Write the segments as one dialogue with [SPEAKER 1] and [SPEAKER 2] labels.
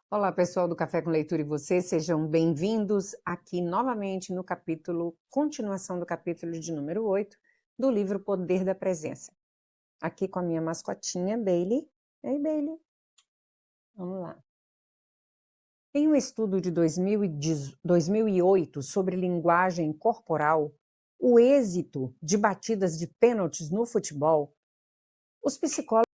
[SPEAKER 1] Olá, pessoal do Café com Leitura e você, sejam bem-vindos aqui novamente no continuação do capítulo de número 8 do livro Poder da Presença. Aqui com a minha mascotinha, Bailey. Ei, Bailey. Vamos lá. Em um estudo de 2008 sobre linguagem corporal, o êxito de batidas de pênaltis no futebol, os psicólogos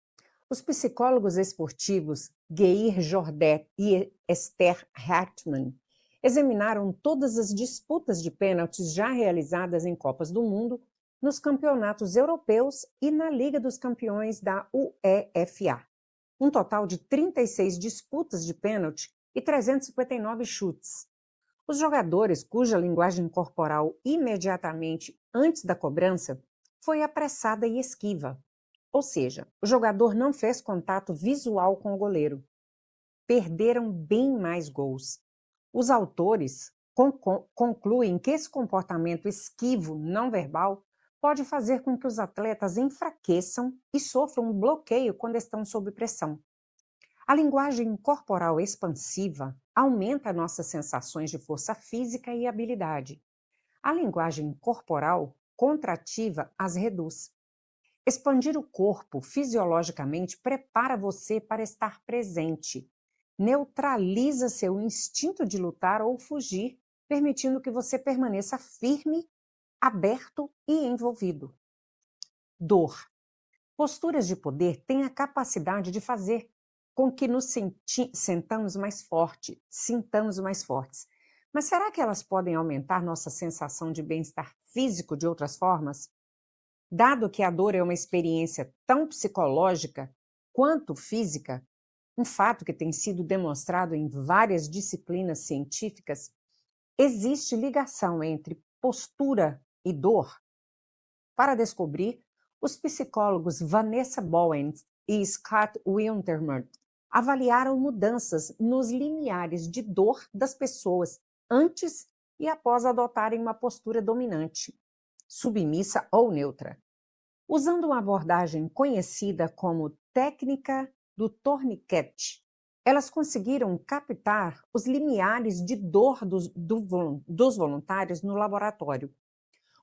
[SPEAKER 1] Os psicólogos esportivos Geir Jordet e Esther Hartmann examinaram todas as disputas de pênaltis já realizadas em Copas do Mundo, nos campeonatos europeus e na Liga dos Campeões da UEFA. Um total de 36 disputas de pênalti e 359 chutes. Os jogadores cuja linguagem corporal imediatamente antes da cobrança foi apressada e esquiva, ou seja, o jogador não fez contato visual com o goleiro. Perderam bem mais gols. Os autores concluem que esse comportamento esquivo não verbal pode fazer com que os atletas enfraqueçam e sofram um bloqueio quando estão sob pressão. A linguagem corporal expansiva aumenta nossas sensações de força física e habilidade. A linguagem corporal contrativa as reduz. Expandir o corpo fisiologicamente prepara você para estar presente. Neutraliza seu instinto de lutar ou fugir, permitindo que você permaneça firme, aberto e envolvido. Dor. Posturas de poder têm a capacidade de fazer com que nos sintamos mais fortes. Mas será que elas podem aumentar nossa sensação de bem-estar físico de outras formas? Dado que a dor é uma experiência tão psicológica quanto física, um fato que tem sido demonstrado em várias disciplinas científicas, existe ligação entre postura e dor? Para descobrir, os psicólogos Vanessa Bowen e Scott Wintermuth avaliaram mudanças nos limiares de dor das pessoas antes e após adotarem uma postura dominante, submissa ou neutra. Usando uma abordagem conhecida como técnica do torniquete, elas conseguiram captar os limiares de dor dos voluntários no laboratório.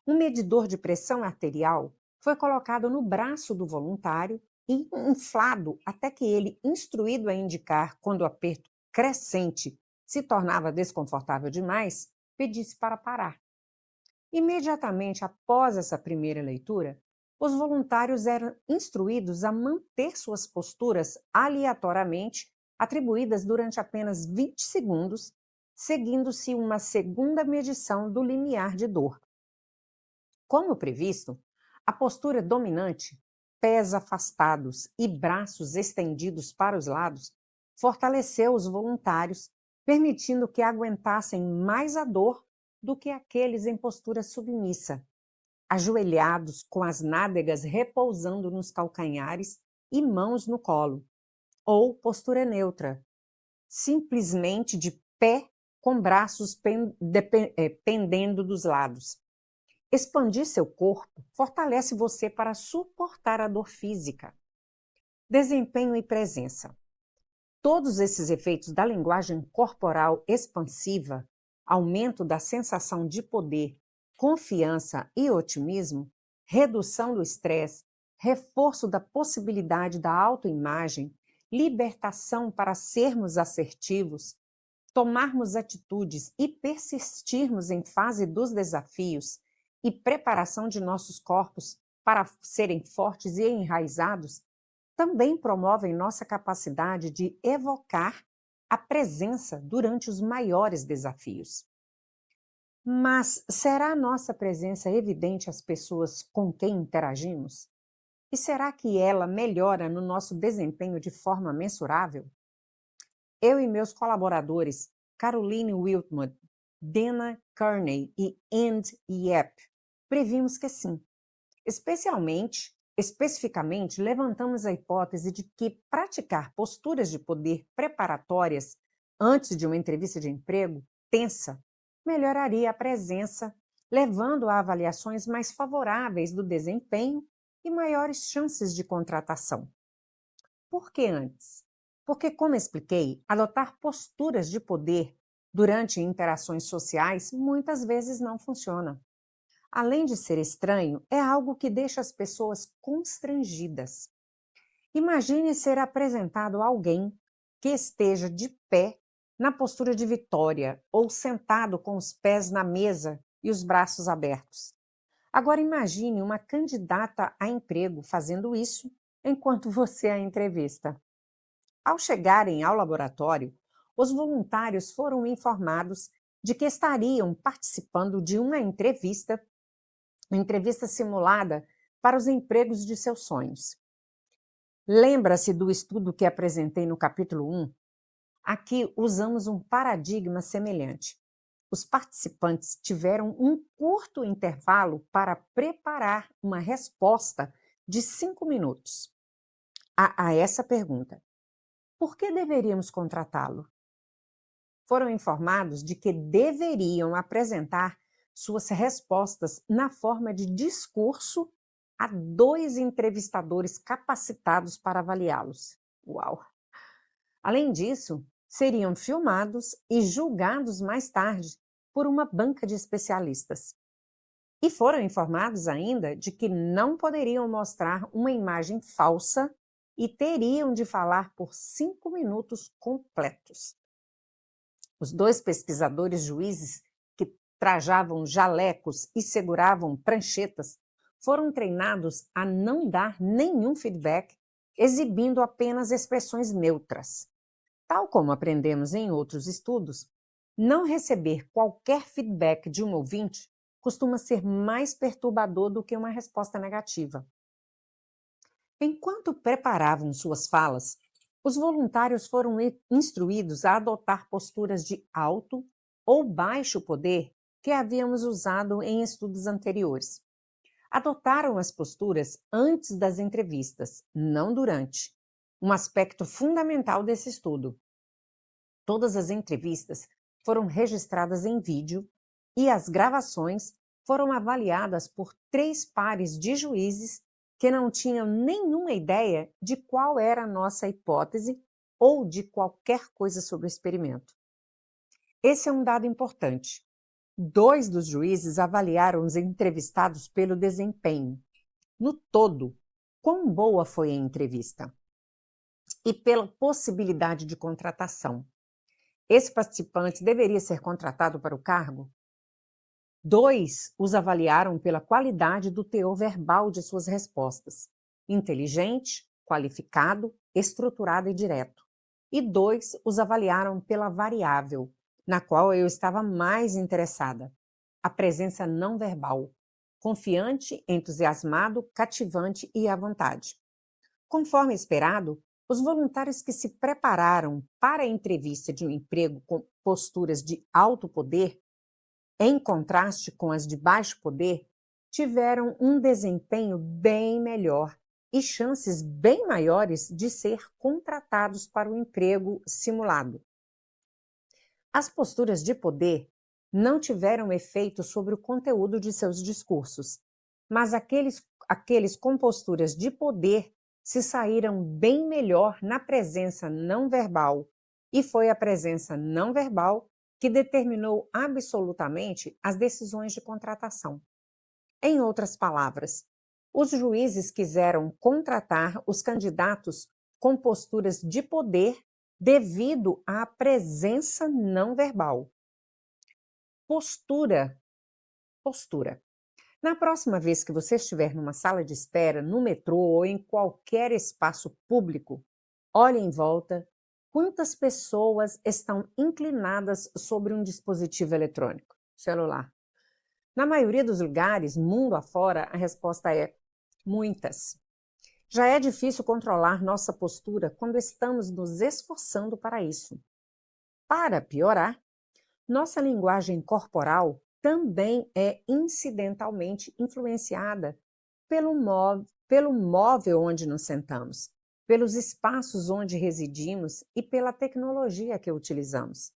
[SPEAKER 1] Um medidor de pressão arterial foi colocado no braço do voluntário e inflado até que ele, instruído a indicar quando o aperto crescente se tornava desconfortável demais, pedisse para parar. Imediatamente após essa primeira leitura, os voluntários eram instruídos a manter suas posturas aleatoriamente atribuídas durante apenas 20 segundos, seguindo-se uma segunda medição do limiar de dor. Como previsto, a postura dominante, pés afastados e braços estendidos para os lados, fortaleceu os voluntários, permitindo que aguentassem mais a dor do que aqueles em postura submissa, ajoelhados com as nádegas repousando nos calcanhares e mãos no colo, ou postura neutra, simplesmente de pé com braços pendendo dos lados. Expandir seu corpo fortalece você para suportar a dor física. Desempenho e presença. Todos esses efeitos da linguagem corporal expansiva, aumento da sensação de poder, confiança e otimismo, redução do estresse, reforço da possibilidade da autoimagem, libertação para sermos assertivos, tomarmos atitudes e persistirmos em fase dos desafios e preparação de nossos corpos para serem fortes e enraizados, também promovem nossa capacidade de evocar a presença durante os maiores desafios. Mas será a nossa presença evidente às pessoas com quem interagimos? E será que ela melhora no nosso desempenho de forma mensurável? Eu e meus colaboradores, Caroline Wiltmuth, Dana Kearney e Andy Yep, previmos que sim. Especificamente, levantamos a hipótese de que praticar posturas de poder preparatórias antes de uma entrevista de emprego tensa melhoraria a presença, levando a avaliações mais favoráveis do desempenho e maiores chances de contratação. Por que antes? Porque, como expliquei, adotar posturas de poder durante interações sociais muitas vezes não funciona. Além de ser estranho, é algo que deixa as pessoas constrangidas. Imagine ser apresentado a alguém que esteja de pé na postura de vitória ou sentado com os pés na mesa e os braços abertos. Agora imagine uma candidata a emprego fazendo isso enquanto você a entrevista. Ao chegarem ao laboratório, os voluntários foram informados de que estariam participando de uma entrevista simulada para os empregos de seus sonhos. Lembra-se do estudo que apresentei no capítulo 1? Aqui usamos um paradigma semelhante. Os participantes tiveram um curto intervalo para preparar uma resposta de 5 minutos a essa pergunta: por que deveríamos contratá-lo? Foram informados de que deveriam apresentar suas respostas na forma de discurso a 2 entrevistadores capacitados para avaliá-los. Uau! Além disso, seriam filmados e julgados mais tarde por uma banca de especialistas. E foram informados ainda de que não poderiam mostrar uma imagem falsa e teriam de falar por 5 minutos completos. Os 2 pesquisadores juízes que trajavam jalecos e seguravam pranchetas foram treinados a não dar nenhum feedback, exibindo apenas expressões neutras. Tal como aprendemos em outros estudos, não receber qualquer feedback de um ouvinte costuma ser mais perturbador do que uma resposta negativa. Enquanto preparavam suas falas, os voluntários foram instruídos a adotar posturas de alto ou baixo poder que havíamos usado em estudos anteriores. Adotaram as posturas antes das entrevistas, não durante, um aspecto fundamental desse estudo. Todas as entrevistas foram registradas em vídeo e as gravações foram avaliadas por 3 pares de juízes que não tinham nenhuma ideia de qual era a nossa hipótese ou de qualquer coisa sobre o experimento. Esse é um dado importante. 2 dos juízes avaliaram os entrevistados pelo desempenho. No todo, quão boa foi a entrevista? E pela possibilidade de contratação. Esse participante deveria ser contratado para o cargo? 2 os avaliaram pela qualidade do teor verbal de suas respostas: inteligente, qualificado, estruturado e direto. E 2 os avaliaram pela variável, na qual eu estava mais interessada: a presença não verbal, confiante, entusiasmado, cativante e à vontade. Conforme esperado, os voluntários que se prepararam para a entrevista de um emprego com posturas de alto poder, em contraste com as de baixo poder, tiveram um desempenho bem melhor e chances bem maiores de ser contratados para o emprego simulado. As posturas de poder não tiveram efeito sobre o conteúdo de seus discursos, mas aqueles com posturas de poder se saíram bem melhor na presença não verbal, e foi a presença não verbal que determinou absolutamente as decisões de contratação. Em outras palavras, os juízes quiseram contratar os candidatos com posturas de poder devido à presença não verbal. Postura. Na próxima vez que você estiver numa sala de espera, no metrô ou em qualquer espaço público, olhe em volta. Quantas pessoas estão inclinadas sobre um dispositivo eletrônico, celular? Na maioria dos lugares, mundo afora, a resposta é muitas. Já é difícil controlar nossa postura quando estamos nos esforçando para isso. Para piorar, nossa linguagem corporal também é incidentalmente influenciada pelo móvel onde nos sentamos, pelos espaços onde residimos e pela tecnologia que utilizamos.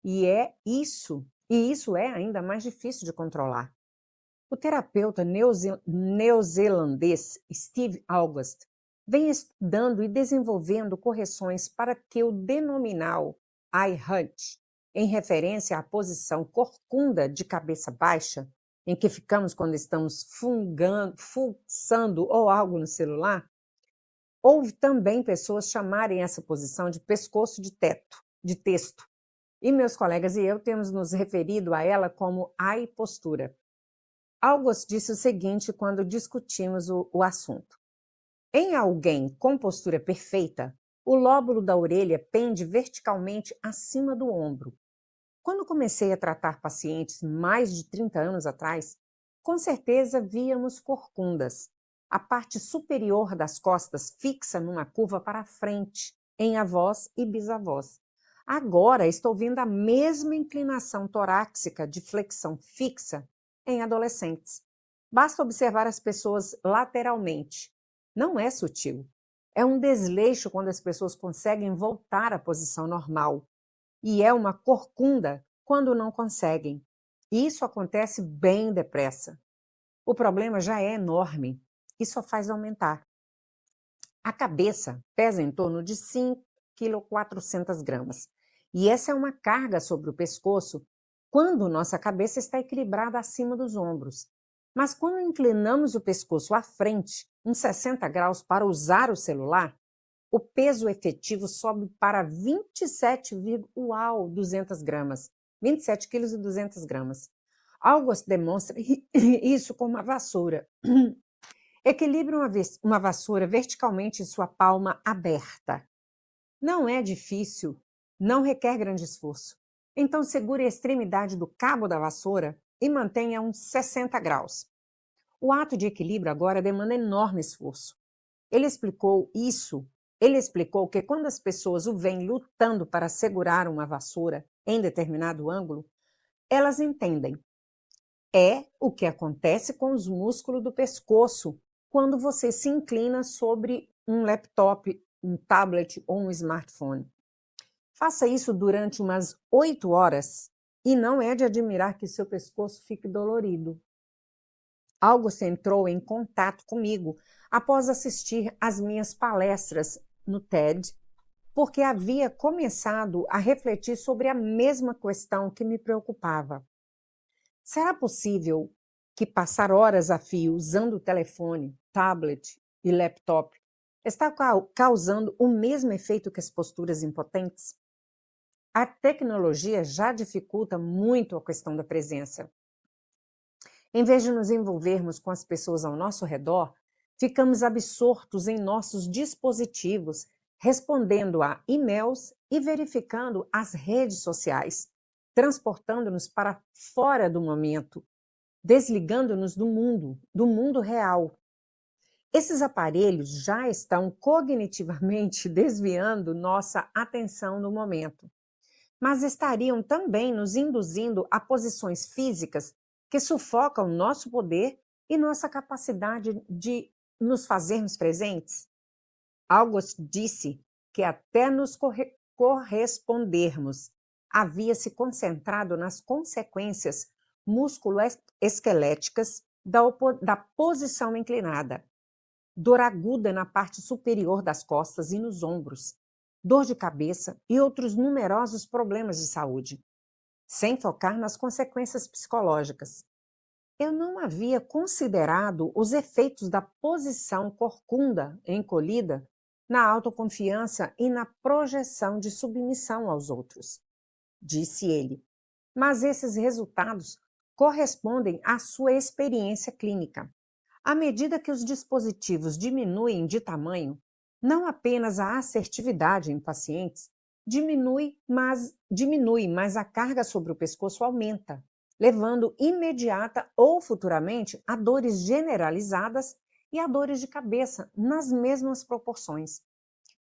[SPEAKER 1] E isso é ainda mais difícil de controlar. O terapeuta neozelandês Steve August vem estudando e desenvolvendo correções para que o denominal eye hunch, em referência à posição corcunda de cabeça baixa, em que ficamos quando estamos fuçando ou algo no celular, houve também pessoas chamarem essa posição de pescoço de texto, e meus colegas e eu temos nos referido a ela como eye postura. August disse o seguinte quando discutimos o assunto. Em alguém com postura perfeita, o lóbulo da orelha pende verticalmente acima do ombro. Quando comecei a tratar pacientes mais de 30 anos atrás, com certeza víamos corcundas, a parte superior das costas fixa numa curva para frente, em avós e bisavós. Agora estou vendo a mesma inclinação torácica de flexão fixa em adolescentes. Basta observar as pessoas lateralmente. Não é sutil. É um desleixo quando as pessoas conseguem voltar à posição normal. E é uma corcunda quando não conseguem. Isso acontece bem depressa. O problema já é enorme e só faz aumentar. A cabeça pesa em torno de 5,4 kg. E essa é uma carga sobre o pescoço quando nossa cabeça está equilibrada acima dos ombros. Mas quando inclinamos o pescoço à frente, uns 60 graus, para usar o celular, o peso efetivo sobe para 200 gramas. 27 quilos e 200 gramas. August demonstra isso com uma vassoura. Equilibre uma vassoura verticalmente em sua palma aberta. Não é difícil, não requer grande esforço. Então segure a extremidade do cabo da vassoura e mantenha uns 60 graus. O ato de equilíbrio agora demanda enorme esforço. Ele explicou que quando as pessoas o veem lutando para segurar uma vassoura em determinado ângulo, elas entendem. É o que acontece com os músculos do pescoço quando você se inclina sobre um laptop, um tablet ou um smartphone. Faça isso durante umas 8 horas e não é de admirar que seu pescoço fique dolorido. August entrou em contato comigo após assistir às minhas palestras no TED, porque havia começado a refletir sobre a mesma questão que me preocupava. Será possível que passar horas a fio usando o telefone, tablet e laptop está causando o mesmo efeito que as posturas impotentes? A tecnologia já dificulta muito a questão da presença. Em vez de nos envolvermos com as pessoas ao nosso redor, ficamos absortos em nossos dispositivos, respondendo a e-mails e verificando as redes sociais, transportando-nos para fora do momento, desligando-nos do mundo real. Esses aparelhos já estão cognitivamente desviando nossa atenção no momento, mas estariam também nos induzindo a posições físicas que sufocam nosso poder e nossa capacidade de nos fazermos presentes? August disse que até nos correspondermos havia se concentrado nas consequências musculoesqueléticas da posição inclinada, dor aguda na parte superior das costas e nos ombros, dor de cabeça e outros numerosos problemas de saúde, sem focar nas consequências psicológicas. Eu não havia considerado os efeitos da posição corcunda encolhida na autoconfiança e na projeção de submissão aos outros, disse ele. Mas esses resultados correspondem à sua experiência clínica. À medida que os dispositivos diminuem de tamanho, não apenas a assertividade em pacientes diminui, mas a carga sobre o pescoço aumenta, levando imediata ou futuramente a dores generalizadas e a dores de cabeça nas mesmas proporções.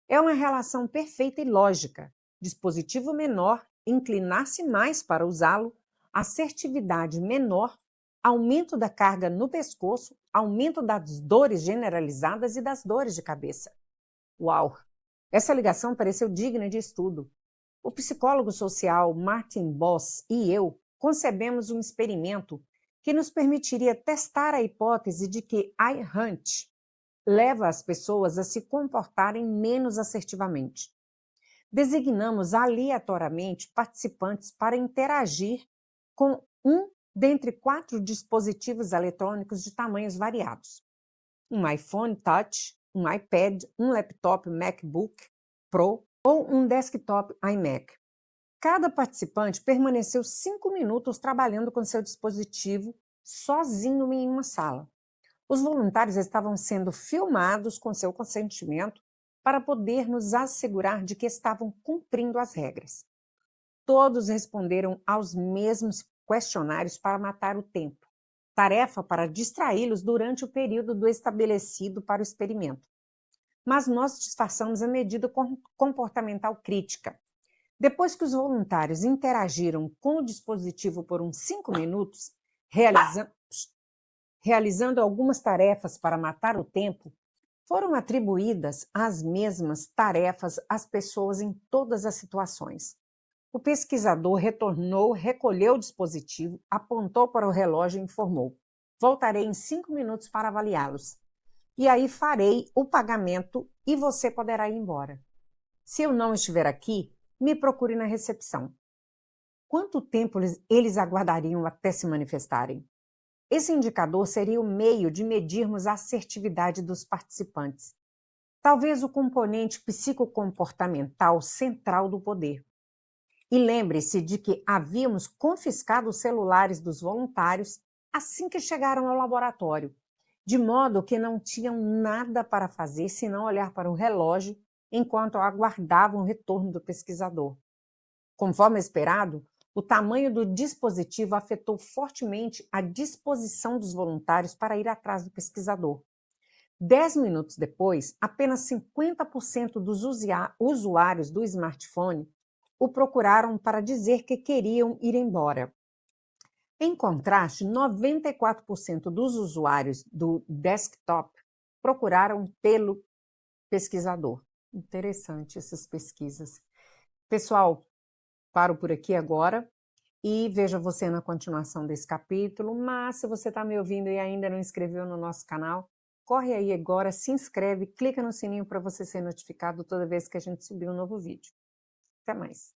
[SPEAKER 1] É uma relação perfeita e lógica. Dispositivo menor, inclinar-se mais para usá-lo, assertividade menor, aumento da carga no pescoço, aumento das dores generalizadas e das dores de cabeça. Uau! Essa ligação pareceu digna de estudo. O psicólogo social Martin Boss e eu concebemos um experimento que nos permitiria testar a hipótese de que eye hunch leva as pessoas a se comportarem menos assertivamente. Designamos aleatoriamente participantes para interagir com um dentre 4 dispositivos eletrônicos de tamanhos variados: um iPhone Touch, um iPad, um laptop MacBook Pro ou um desktop iMac. Cada participante permaneceu 5 minutos trabalhando com seu dispositivo sozinho em uma sala. Os voluntários estavam sendo filmados com seu consentimento para poder nos assegurar de que estavam cumprindo as regras. Todos responderam aos mesmos questionários para matar o tempo, tarefa para distraí-los durante o período do estabelecido para o experimento. Mas nós disfarçamos a medida comportamental crítica. Depois que os voluntários interagiram com o dispositivo por uns 5 minutos, realizando algumas tarefas para matar o tempo, foram atribuídas as mesmas tarefas às pessoas em todas as situações. O pesquisador retornou, recolheu o dispositivo, apontou para o relógio e informou: "Voltarei em 5 minutos para avaliá-los. E aí farei o pagamento e você poderá ir embora. Se eu não estiver aqui, me procure na recepção." Quanto tempo eles aguardariam até se manifestarem? Esse indicador seria o meio de medirmos a assertividade dos participantes. Talvez o componente psicocomportamental central do poder. E lembre-se de que havíamos confiscado os celulares dos voluntários assim que chegaram ao laboratório, de modo que não tinham nada para fazer senão olhar para o relógio enquanto aguardavam o retorno do pesquisador. Conforme esperado, o tamanho do dispositivo afetou fortemente a disposição dos voluntários para ir atrás do pesquisador. 10 minutos depois, apenas 50% dos usuários do smartphone o procuraram para dizer que queriam ir embora. Em contraste, 94% dos usuários do desktop procuraram pelo pesquisador. Interessante essas pesquisas. Pessoal, paro por aqui agora e vejo você na continuação desse capítulo, mas se você está me ouvindo e ainda não inscreveu no nosso canal, corre aí agora, se inscreve, clica no sininho para você ser notificado toda vez que a gente subir um novo vídeo. Até mais!